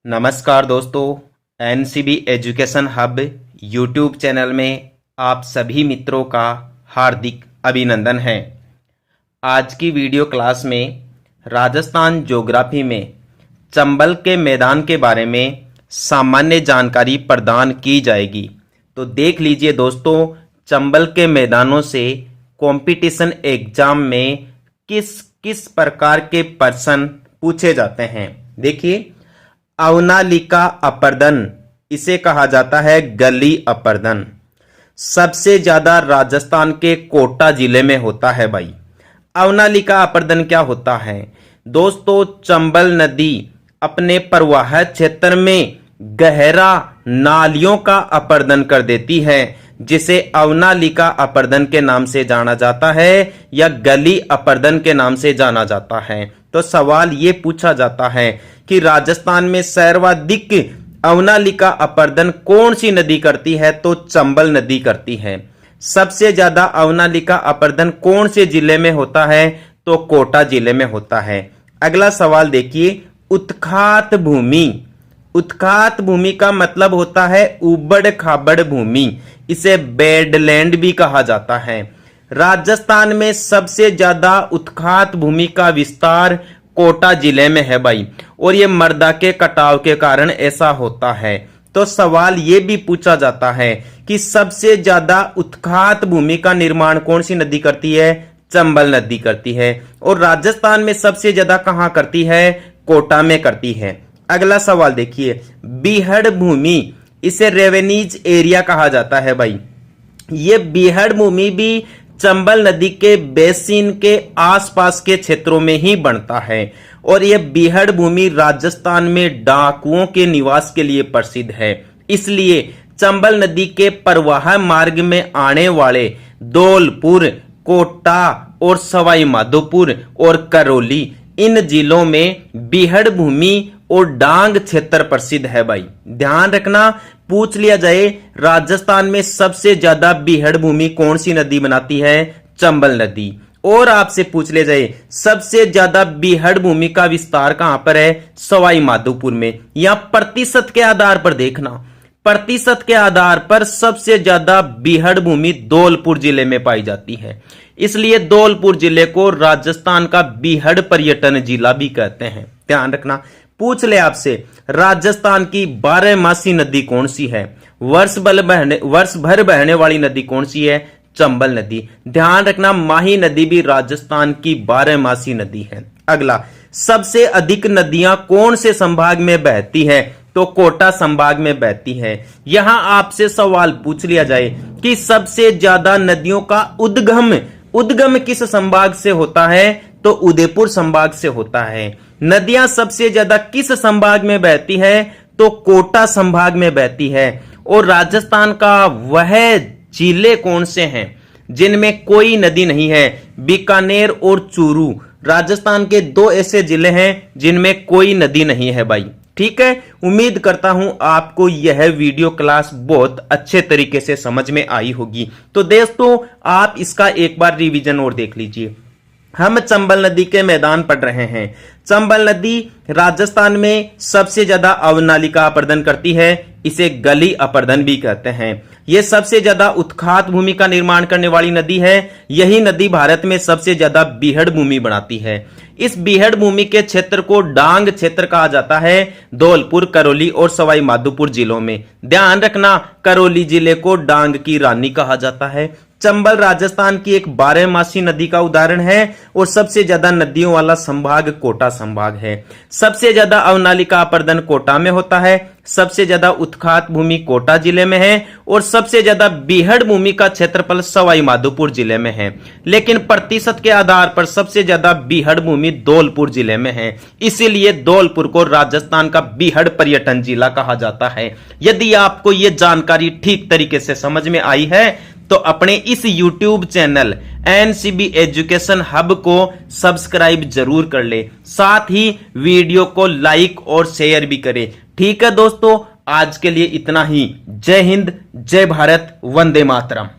नमस्कार दोस्तों, NCB education hub YouTube channel में आप सभी मित्रों का हार्दिक अभिनंदन है। आज की वीडियो क्लास में राजस्थान ज्योग्राफी में चंबल के मैदान के बारे में सामान्य जानकारी प्रदान की जाएगी। तो देख लीजिए दोस्तों, चंबल के मैदानों से कंपटीशन एग्जाम में किस किस प्रकार के प्रश्न पूछे जाते हैं। देखिए, अवनालिका अपर्दन, इसे कहा जाता है गली अपर्दन, सबसे ज्यादा राजस्थान के कोटा जिले में होता है। भाई, अवनालिका अपर्दन क्या होता है दोस्तों? चंबल नदी अपने प्रवाह क्षेत्र में गहरा नालियों का अपर्दन कर देती है, जिसे अवनालिका अपर्दन के नाम से जाना जाता है या गली अपर्दन के नाम से जाना जाता है। तो सवाल ये पूछा जाता है कि राजस्थान में सर्वाधिक अवनालिका अपर्दन कौन सी नदी करती है? तो चंबल नदी करती है। सबसे ज्यादा अवनालिका अपर्दन कौन से जिले में होता है? तो कोटा जिले में होता है। अगला सवाल देखिए, उत्खात भूमि। उत्खात भूमि का मतलब होता है उबड़ खाबड़ भूमि, इसे बेडलैंड भी कहा जाता है। राजस्थान में सबसे ज्यादा उत्खात भूमि का विस्तार कोटा जिले में है भाई, और ये मृदा के कटाव के कारण ऐसा होता है। तो सवाल ये भी पूछा जाता है कि सबसे ज्यादा उत्खात भूमि का निर्माण कौन सी नदी करती है? चंबल नदी करती है। और राजस्थान में सबसे ज्यादा कहां करती है? कोटा में करती है। अगला सवाल देखिए, बीहड़ भूमि, इसे रेवेन्यूज एरिया कहा जाता है भाई। ये बीहड़ भूमि भी चंबल नदी के बेसिन के आसपास के क्षेत्रों में ही बनता है, और यह बीहड़ भूमि राजस्थान में डाकुओं के निवास के लिए प्रसिद्ध है। इसलिए चंबल नदी के प्रवाह मार्ग में आने वाले धौलपुर, कोटा और सवाई माधोपुर और करौली, इन जिलों में बीहड़ भूमि और डांग क्षेत्र प्रसिद्ध है भाई। ध्यान रखना, पूछ लिया जाए राजस्थान में सबसे ज्यादा बीहड़ भूमि कौन सी नदी बनाती है? चंबल नदी। और आपसे पूछ लिया जाए सबसे ज्यादा बीहड़ भूमि का विस्तार कहां पर है? सवाई माधोपुर में। या प्रतिशत के आधार पर देखना, प्रतिशत के आधार पर सबसे ज्यादा बीहड़ भूमि धौलपुर जिले में पाई जाती है। इसलिए धौलपुर जिले को राजस्थान का बीहड़ पर्यटन जिला भी कहते हैं। ध्यान रखना, पूछ ले आपसे राजस्थान की 12मासी नदी कौन सी है? वर्ष भर बहने वाली नदी कौन सी है? चंबल नदी। ध्यान रखना, माही नदी भी राजस्थान की 12मासी नदी है। अगला, सबसे अधिक नदियां कौन से संभाग में बहती है? तो कोटा संभाग में बहती है। यहां आपसे सवाल पूछ लिया जाए कि सबसे ज्यादा नदियों का उद्गम किस संभाग से होता है? तो उदयपुर संभाग से होता है। नदियां सबसे ज्यादा किस संभाग में बहती है? तो कोटा संभाग में बहती है। और राजस्थान का वह जिले कौन से हैं जिनमें कोई नदी नहीं है? बीकानेर और चूरू, राजस्थान के दो ऐसे जिले हैं जिनमें कोई नदी नहीं है भाई। ठीक है, उम्मीद करता हूं आपको यह वीडियो क्लास बहुत अच्छे तरीके से समझ में आई होगी। तो दोस्तों, आप इसका एक बार रिवीजन और देख लीजिए। हम चंबल नदी के मैदान पढ़ रहे हैं। चंबल नदी राजस्थान में सबसे ज्यादा अवनालिका अपर्दन करती है, इसे गली अपर्दन भी कहते हैं। यह सबसे ज्यादा उत्खात भूमि का निर्माण करने वाली नदी है। यही नदी भारत में सबसे ज्यादा बीहड़ भूमि बनाती है। इस बीहड़ भूमि के क्षेत्र को डांग क्षेत्र कहा जाता है, धौलपुर, करौली और सवाई माधोपुर जिलों में। ध्यान रखना, करौली जिले को डांग की रानी कहा जाता है। चंबल राजस्थान की एक 12मासी नदी का उदाहरण है, और सबसे ज्यादा नदियों वाला संभाग कोटा संभाग है। सबसे ज्यादा अवनालिका अपर्दन कोटा में होता है, सबसे ज्यादा उत्खात भूमि कोटा जिले में है, और सबसे ज्यादा बीहड़ भूमि का क्षेत्रफल सवाई माधोपुर जिले में है। लेकिन प्रतिशत के आधार पर सबसे ज्यादा बीहड़ भूमि धौलपुर जिले में है। इसीलिए धौलपुर को राजस्थान का बीहड़ पर्यटन जिला कहा जाता है। यदि आपको यह जानकारी ठीक तरीके से समझ में आई है तो अपने इस YouTube channel NCB education hub को सब्सक्राइब जरूर कर ले, साथ ही वीडियो को लाइक और शेयर भी करें। ठीक है दोस्तों, आज के लिए इतना ही। जय हिंद, जय भारत, वंदे मातरम।